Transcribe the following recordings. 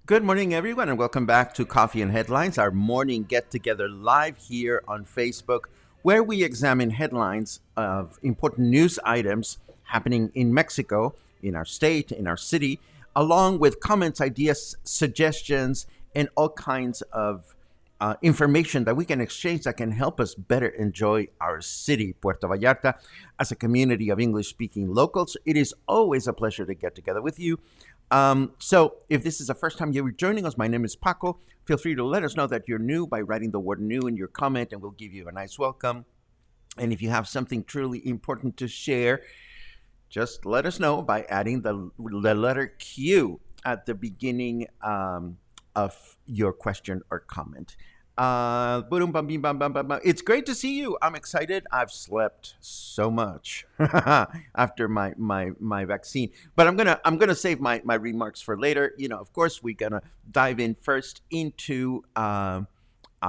Good morning, everyone, and welcome back to Coffee and Headlines, our morning get-together live here on Facebook, where we examine headlines of important news items happening in Mexico, in our state, in our city, along with comments, ideas, suggestions, and all kinds of information that we can exchange that can help us better enjoy our city, Puerto Vallarta. As a community of English-speaking locals, it is always a pleasure to get together with you. So if this is the first time you're joining us, my name is Paco. Feel free to let us know that you're new by writing the word new in your comment, and we'll give you a nice welcome. And if you have something truly important to share, just let us know by adding the letter Q at the beginning of your question or comment. It's great to see you. I'm excited. I've slept so much after my vaccine, but I'm gonna save my remarks for later. Of course, we're gonna dive in first into our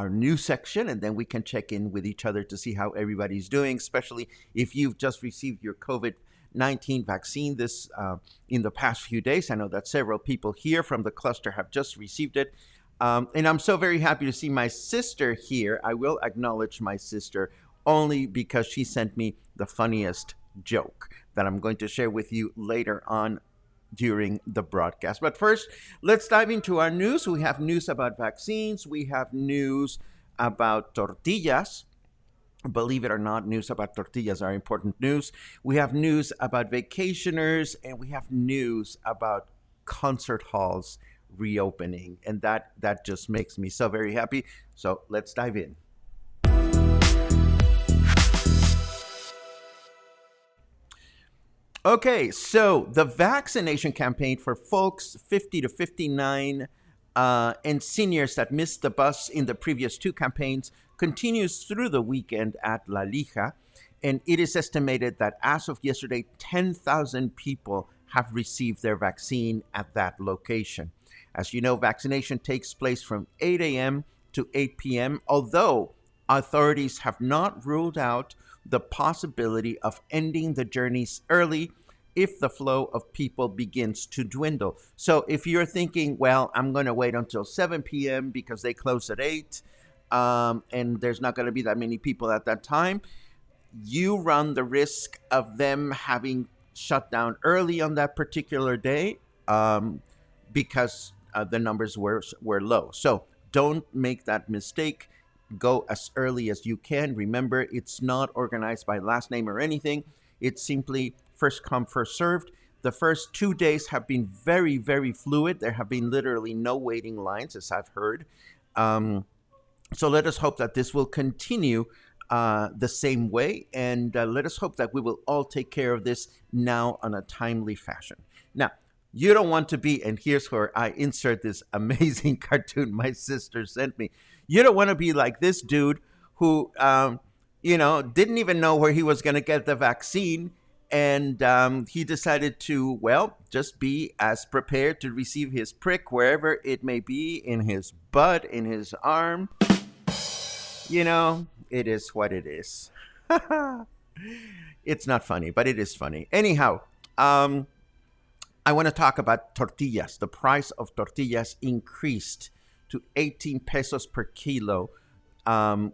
news section, and then we can check in with each other to see how everybody's doing, especially if you've just received your COVID-19 vaccine this in the past few days. I know that several people here from the cluster have just received it. And I'm so very happy to see my sister here. I will acknowledge my sister only because she sent me the funniest joke that I'm going to share with you later on during the broadcast. But first, let's dive into our news. We have news about vaccines. We have news about tortillas. Believe it or not, news about tortillas are important news. We have news about vacationers, and we have news about concert halls reopening, and that just makes me so very happy. So let's dive in. Okay, so the vaccination campaign for folks 50 to 59 and seniors that missed the bus in the previous two campaigns continues through the weekend at La Lija, and it is estimated that as of yesterday, 10,000 people have received their vaccine at that location. As you know, vaccination takes place from 8 a.m. to 8 p.m., although authorities have not ruled out the possibility of ending the journeys early if the flow of people begins to dwindle. So if you're thinking, well, I'm going to wait until 7 p.m. because they close at 8 and there's not going to be that many people at that time, you run the risk of them having shut down early on that particular day because the numbers were low. So don't make that mistake. Go as early as you can. Remember, it's not organized by last name or anything. It's simply first come, first served. The first 2 days have been very, very fluid. There have been literally no waiting lines, as I've heard. So let us hope that this will continue the same way. And let us hope that we will all take care of this now on a timely fashion. Now, you don't want to be, and here's where I insert this amazing cartoon my sister sent me. You don't want to be like this dude who, didn't even know where he was going to get the vaccine. And he decided to, well, just be as prepared to receive his prick wherever it may be, in his butt, in his arm. You know, it is what it is. It's not funny, but it is funny. Anyhow, um, I want to talk about tortillas. The price of tortillas increased to 18 pesos per kilo, um,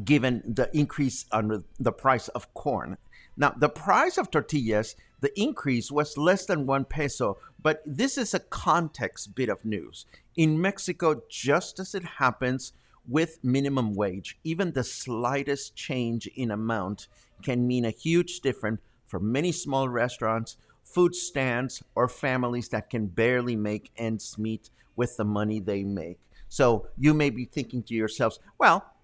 given the increase on the price of corn. Now, the price of tortillas, the increase was less than 1 peso, but this is a context bit of news. In Mexico, just as it happens with minimum wage, even the slightest change in amount can mean a huge difference for many small restaurants, food stands, or families that can barely make ends meet with the money they make. So you may be thinking to yourselves, well,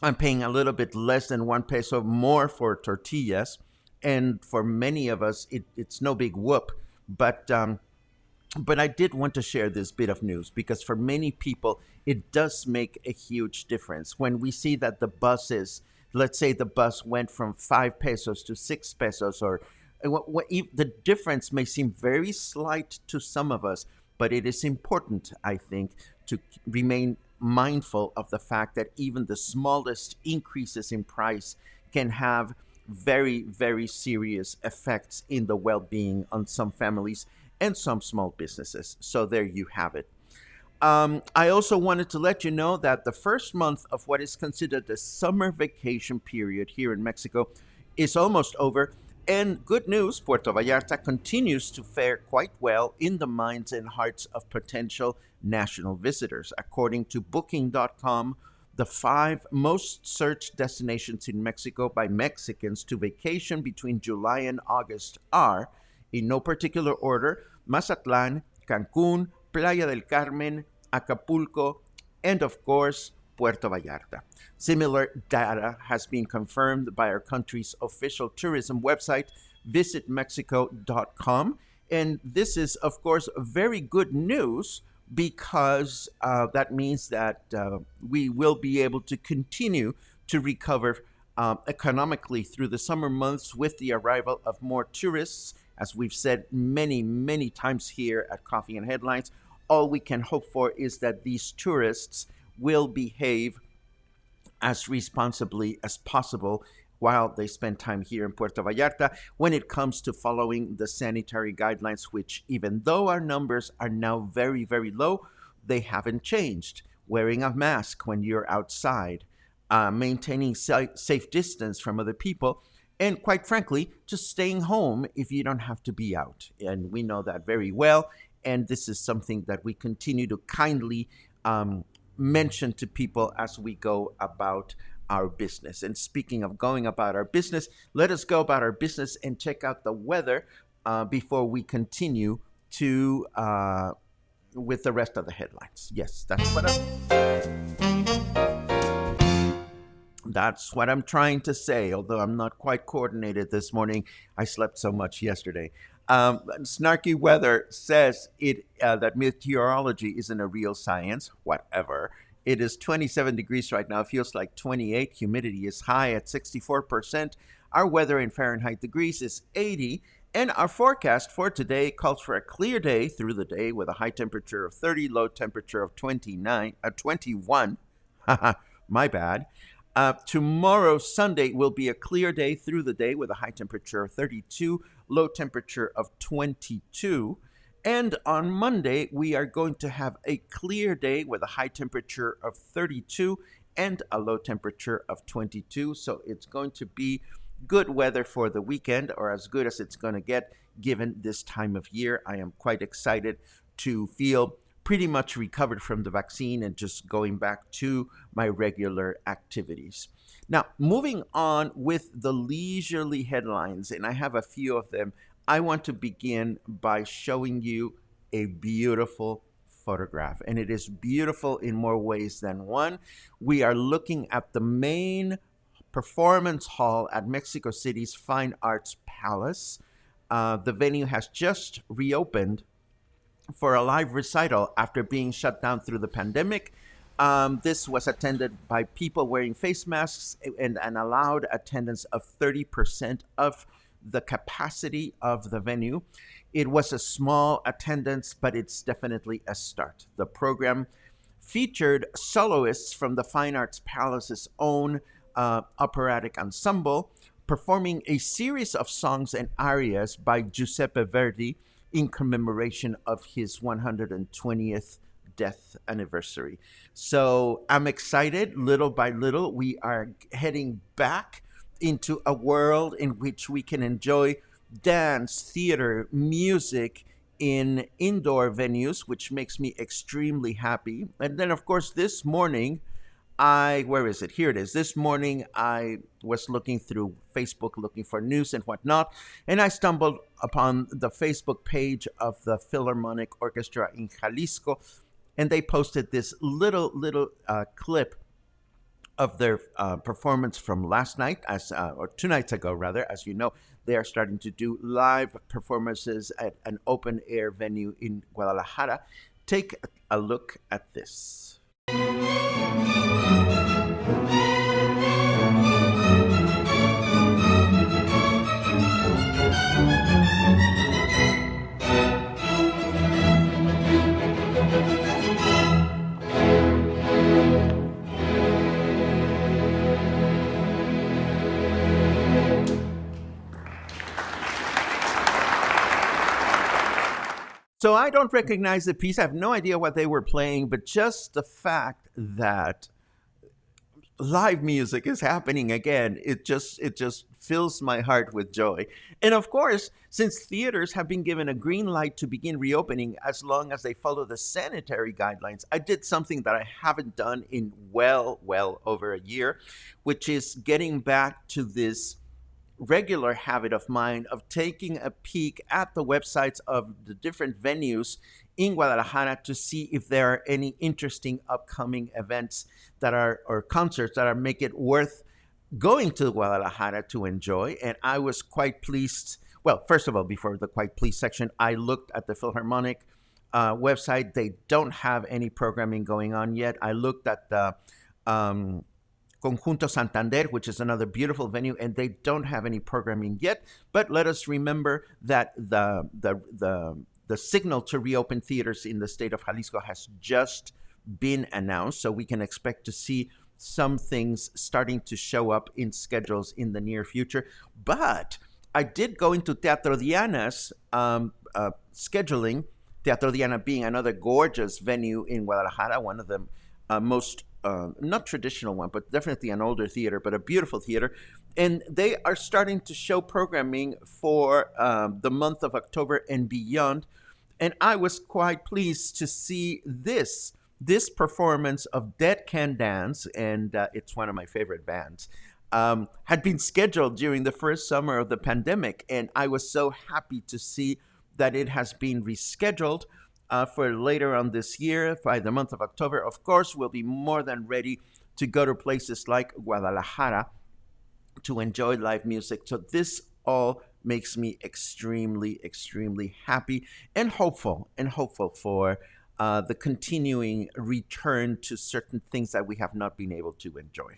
I'm paying a little bit less than 1 peso more for tortillas. And for many of us, it's no big whoop. But I did want to share this bit of news because for many people, it does make a huge difference. When we see that the buses, let's say the bus went from 5 pesos to 6 pesos, or the difference may seem very slight to some of us, but it is important, I think, to remain mindful of the fact that even the smallest increases in price can have very, very serious effects in the well being on some families and some small businesses. So there you have it. I also wanted to let you know that the first month of what is considered the summer vacation period here in Mexico is almost over. And good news, Puerto Vallarta continues to fare quite well in the minds and hearts of potential national visitors. According to Booking.com, the 5 most searched destinations in Mexico by Mexicans to vacation between July and August are, in no particular order, Mazatlan, Cancun, Playa del Carmen, Acapulco, and of course, Puerto Vallarta. Similar data has been confirmed by our country's official tourism website, visitmexico.com. And this is, of course, very good news because that means that we will be able to continue to recover economically through the summer months with the arrival of more tourists. As we've said many, many times here at Coffee and Headlines, all we can hope for is that these tourists will behave as responsibly as possible while they spend time here in Puerto Vallarta when it comes to following the sanitary guidelines, which, even though our numbers are now very, very low, they haven't changed. Wearing a mask when you're outside, maintaining safe distance from other people, and quite frankly, just staying home if you don't have to be out. And we know that very well. And this is something that we continue to kindly mention to people as we go about our business. And speaking of going about our business, let us go about our business and check out the weather before we continue to with the rest of the headlines. Yes, that's what I'm trying to say, although I'm not quite coordinated this morning. I slept so much yesterday. Snarky Weather says that meteorology isn't a real science. Whatever. It is 27 degrees right now. It feels like 28. Humidity is high at 64%. Our weather in Fahrenheit degrees is 80. And our forecast for today calls for a clear day through the day with a high temperature of 30, low temperature of 21. My bad. Tomorrow, Sunday, will be a clear day through the day with a high temperature of 32, low temperature of 22. And on Monday, we are going to have a clear day with a high temperature of 32 and a low temperature of 22. So it's going to be good weather for the weekend, or as good as it's going to get given this time of year. I am quite excited to feel pretty much recovered from the vaccine and just going back to my regular activities. Now, moving on with the leisurely headlines, and I have a few of them. I want to begin by showing you a beautiful photograph, and it is beautiful in more ways than one. We are looking at the main performance hall at Mexico City's Fine Arts Palace. The venue has just reopened for a live recital after being shut down through the pandemic. This was attended by people wearing face masks and allowed attendance of 30% of the capacity of the venue. It was a small attendance, but it's definitely a start. The program featured soloists from the Fine Arts Palace's own operatic ensemble, performing a series of songs and arias by Giuseppe Verdi in commemoration of his 120th death anniversary. So I'm excited. Little by little, we are heading back into a world in which we can enjoy dance, theater, music in indoor venues, which makes me extremely happy. And then, of course, this morning, where is it? Here it is. This morning, I was looking through Facebook, looking for news and whatnot, and I stumbled upon the Facebook page of the Philharmonic Orchestra in Jalisco, and they posted this little clip of their performance from last night, or 2 nights ago, rather. As you know, they are starting to do live performances at an open air venue in Guadalajara. Take a look at this. So I don't recognize the piece. I have no idea what they were playing, but just the fact that live music is happening again, it just fills my heart with joy. And of course, since theaters have been given a green light to begin reopening as long as they follow the sanitary guidelines, I did something that I haven't done in well over a year, which is getting back to this regular habit of mine of taking a peek at the websites of the different venues in Guadalajara to see if there are any interesting upcoming events that are, or concerts that are make it worth going to Guadalajara to enjoy. And I was quite pleased. Well, first of all, before the quite pleased section, I looked at the Philharmonic website. They don't have any programming going on yet. I looked at the Conjunto Santander, which is another beautiful venue, and they don't have any programming yet. But let us remember that the signal to reopen theaters in the state of Jalisco has just been announced, so we can expect to see some things starting to show up in schedules in the near future. But I did go into Teatro Diana's scheduling, Teatro Diana being another gorgeous venue in Guadalajara, one of the most not traditional one, but definitely an older theater, but a beautiful theater. And they are starting to show programming for the month of October and beyond. And I was quite pleased to see this performance of Dead Can Dance, and it's one of my favorite bands, had been scheduled during the first summer of the pandemic. And I was so happy to see that it has been rescheduled for later on this year, by the month of October. Of course, we'll be more than ready to go to places like Guadalajara to enjoy live music. So this all makes me extremely happy and hopeful for the continuing return to certain things that we have not been able to enjoy.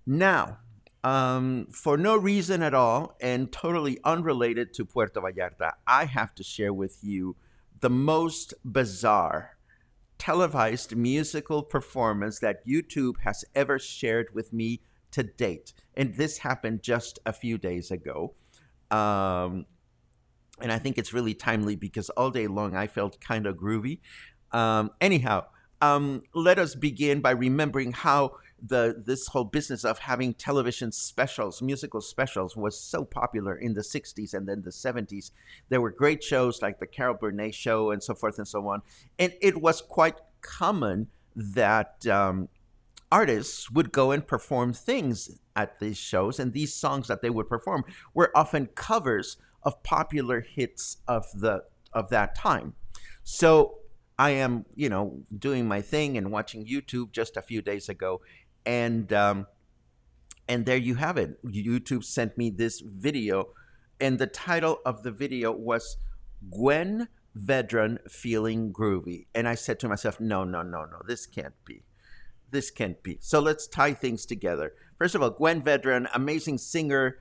Now, for no reason at all and totally unrelated to Puerto Vallarta, I have to share with you the most bizarre televised musical performance that YouTube has ever shared with me to date. And this happened just a few days ago. And I think it's really timely because all day long I felt kind of groovy. Anyhow, let us begin by remembering how this whole business of having television specials, musical specials, was so popular in the 60s and then the 70s. There were great shows like the Carol Burnett Show and so forth and so on. And it was quite common that artists would go and perform things at these shows. And these songs that they would perform were often covers of popular hits of that time. So I am, doing my thing and watching YouTube just a few days ago. And there you have it. YouTube sent me this video, and the title of the video was Gwen Vedron, Feeling Groovy. And I said to myself, no, no, no, no, this can't be. This can't be. So let's tie things together. First of all, Gwen Vedron, amazing singer,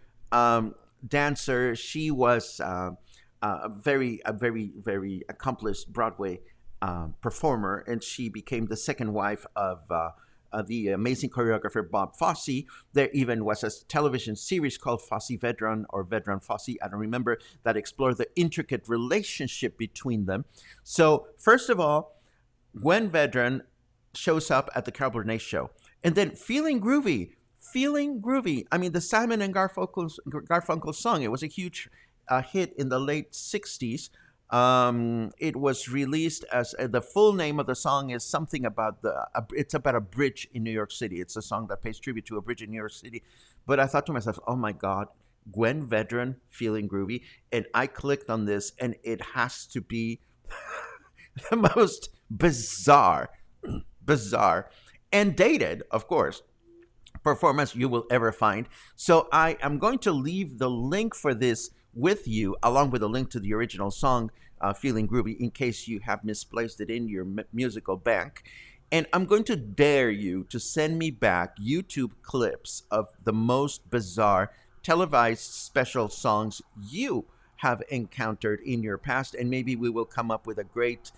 dancer. She was very accomplished Broadway performer, and she became the second wife of the amazing choreographer Bob Fosse. There even was a television series called Fosse Vedron or Vedron Fosse, I don't remember, that explored the intricate relationship between them. So, first of all, Gwen Vedron shows up at the Carol Burnett show. And then Feeling Groovy. Feeling Groovy. I mean, the Simon and Garfunkel song, it was a huge hit in the late 60s. It was released as the full name of the song is something about it's about a bridge in New York City. It's a song that pays tribute to a bridge in New York City. But I thought to myself, oh my God, Gwen Vedron, Feeling Groovy. And I clicked on this, and it has to be the most bizarre, and dated, of course, performance you will ever find. So I am going to leave the link for this with you, along with a link to the original song, Feeling Groovy, in case you have misplaced it in your musical bank. And I'm going to dare you to send me back YouTube clips of the most bizarre televised special songs you have encountered in your past, and maybe we will come up with a great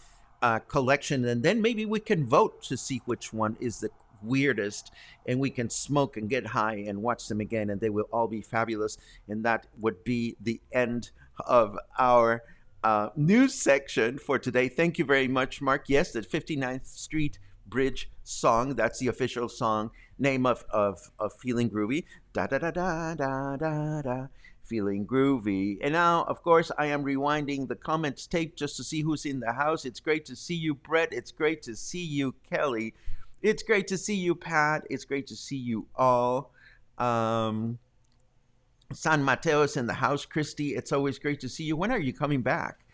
collection, and then maybe we can vote to see which one is the weirdest, and we can smoke and get high and watch them again, and they will all be fabulous. And that would be the end of our news section for today. Thank you very much, Mark. Yes, the 59th Street Bridge song, that's the official song name of Feeling Groovy. Da da da da da da da. Feeling Groovy. And now, of course, I am rewinding the comments tape just to see who's in the house. It's great to see you, Brett. It's great to see you, Kelly. It's great to see you, Pat. It's great to see you all. San Mateo's in the house. Christy, it's always great to see you. When are you coming back?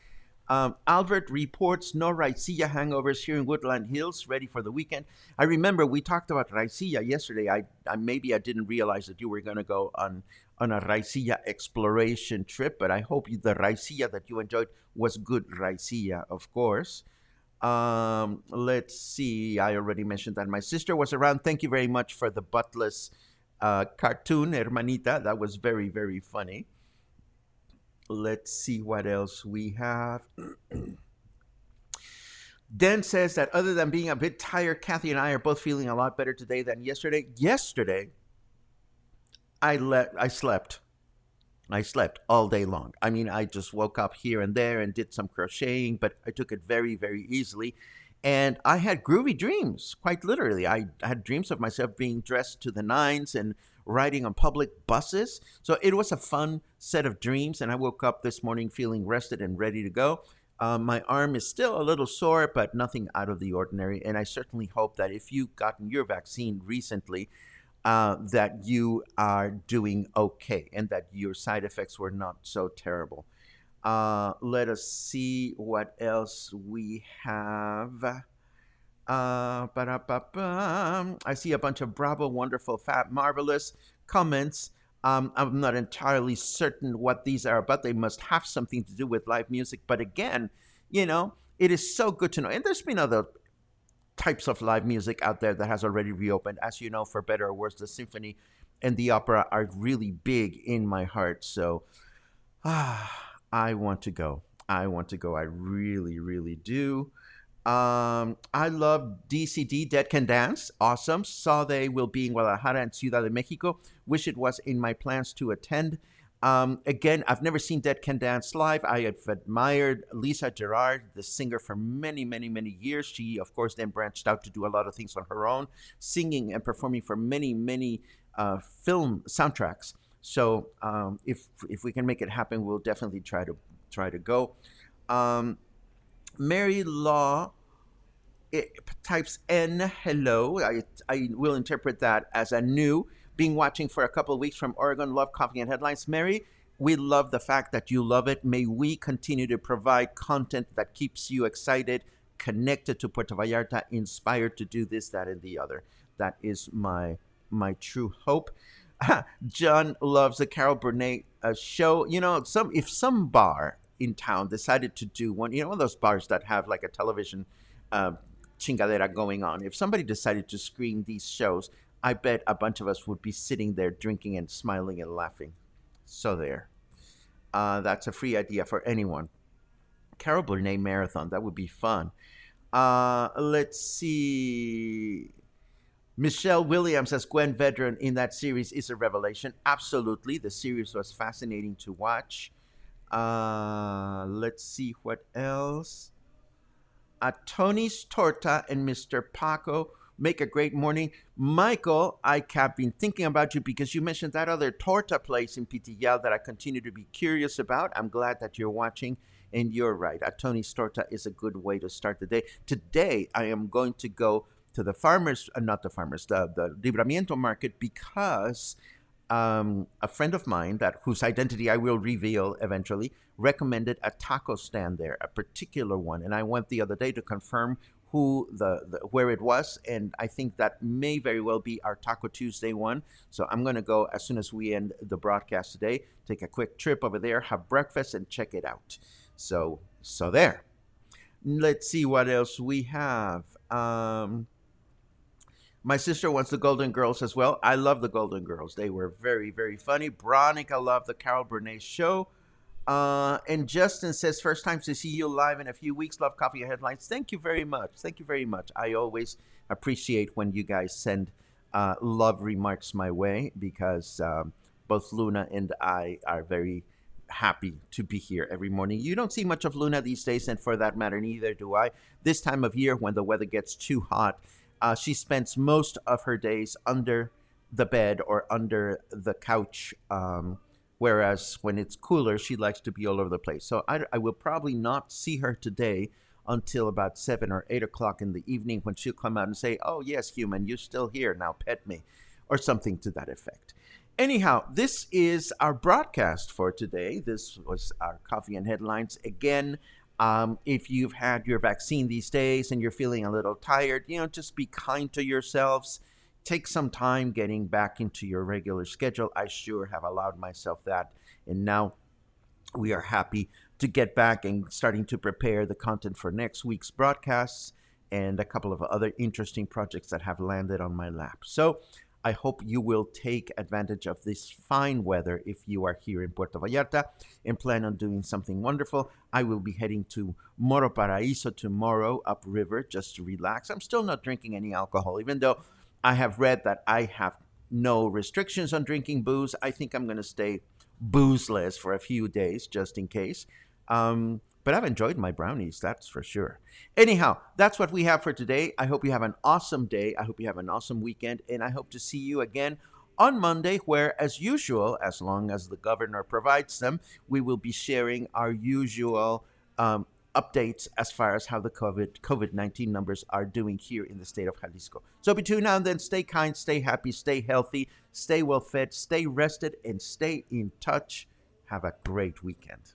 Albert reports no raicilla hangovers here in Woodland Hills, ready for the weekend. I remember we talked about raicilla yesterday. I maybe I didn't realize that you were going to go on a raicilla exploration trip, but I hope the raicilla that you enjoyed was good raicilla, of course. Let's see. I already mentioned that my sister was around. Thank you very much for the buttless cartoon, Hermanita. That was very, very funny. Let's see what else we have. Den says that other than being a bit tired, Kathy and I are both feeling a lot better today than yesterday. Yesterday, I slept. I slept all day long. I mean, I just woke up here and there and did some crocheting, but I took it very, very easily. And I had groovy dreams, quite literally. I had dreams of myself being dressed to the nines and riding on public buses. So it was a fun set of dreams. And I woke up this morning feeling rested and ready to go. My arm is still a little sore, but nothing out of the ordinary. And I certainly hope that if you've gotten your vaccine recently, that you are doing okay and that your side effects were not so terrible. Let us see what else we have. I see a bunch of bravo, wonderful, fab, marvelous comments. I'm not entirely certain what these are about. They must have something to do with live music. But again, it is so good to know. And there's been other types of live music out there that has already reopened. As you know, for better or worse, the symphony and the opera are really big in my heart. So I want to go. I really, really do. I love DCD, Dead Can Dance. Awesome. Saw they will be in Guadalajara and Ciudad de Mexico. Wish it was in my plans to attend. Again, I've never seen Dead Can Dance live. I have admired Lisa Gerard, the singer, for many, many, many years. She, of course, then branched out to do a lot of things on her own, singing and performing for many, many film soundtracks. So if we can make it happen, we'll definitely try to go. Mary Law types N, hello. I will interpret that as a new. Been watching for a couple of weeks from Oregon. Love Coffee and Headlines. Mary, we love the fact that you love it. May we continue to provide content that keeps you excited, connected to Puerto Vallarta, inspired to do this, that, and the other. That is my true hope. John loves the Carol Burnett show. If some bar in town decided to do one, one of those bars that have like a television uh, chingadera going on. If somebody decided to screen these shows, I bet a bunch of us would be sitting there drinking and smiling and laughing. So there. That's a free idea for anyone. Carol Burnett Marathon. That would be fun. Let's see. Michelle Williams as Gwen Vedron in that series is a revelation. Absolutely. The series was fascinating to watch. Let's see what else. Tony's Torta and Mr. Paco make a great morning. Michael, I have been thinking about you because you mentioned that other torta place in Pitillal that I continue to be curious about. I'm glad that you're watching, and you're right. Tony's Torta is a good way to start the day. Today, I am going to go to the farmers, not the farmers, the Libramiento market because a friend of mine that whose identity I will reveal eventually recommended a taco stand there, a particular one, and I went the other day to confirm who the where it was, and I think that may very well be our Taco Tuesday one. So I'm going to go as soon as we end the broadcast today, take a quick trip over there, have breakfast, and check it out. So there. Let's see what else we have. My sister wants the Golden Girls as well. I love the Golden Girls. They were very, very funny. Veronica loved the Carol Burnett show. And Justin says, first time to see you live in a few weeks. Love Coffee Headlines. Thank you very much. Thank you very much. I always appreciate when you guys send love remarks my way because both Luna and I are very happy to be here every morning. You don't see much of Luna these days, and for that matter, neither do I. This time of year when the weather gets too hot, she spends most of her days under the bed or under the couch, whereas when it's cooler, she likes to be all over the place. So I will probably not see her today until about 7 or 8 o'clock in the evening when she'll come out and say, oh, yes, human, you're still here. Now pet me, or something to that effect. Anyhow, this is our broadcast for today. This was our Coffee and Headlines. Again, if you've had your vaccine these days and you're feeling a little tired, just be kind to yourselves. Take some time getting back into your regular schedule. I sure have allowed myself that. And now we are happy to get back and starting to prepare the content for next week's broadcasts and a couple of other interesting projects that have landed on my lap. So I hope you will take advantage of this fine weather if you are here in Puerto Vallarta and plan on doing something wonderful. I will be heading to Moro Paraíso tomorrow upriver just to relax. I'm still not drinking any alcohol, even though I have read that I have no restrictions on drinking booze. I think I'm going to stay boozeless for a few days just in case. But I've enjoyed my brownies, that's for sure. Anyhow, that's what we have for today. I hope you have an awesome day. I hope you have an awesome weekend. And I hope to see you again on Monday, where, as usual, as long as the governor provides them, we will be sharing our usual updates as far as how the COVID-19 numbers are doing here in the state of Jalisco. So between now and then, stay kind, stay happy, stay healthy, stay well fed, stay rested, and stay in touch. Have a great weekend.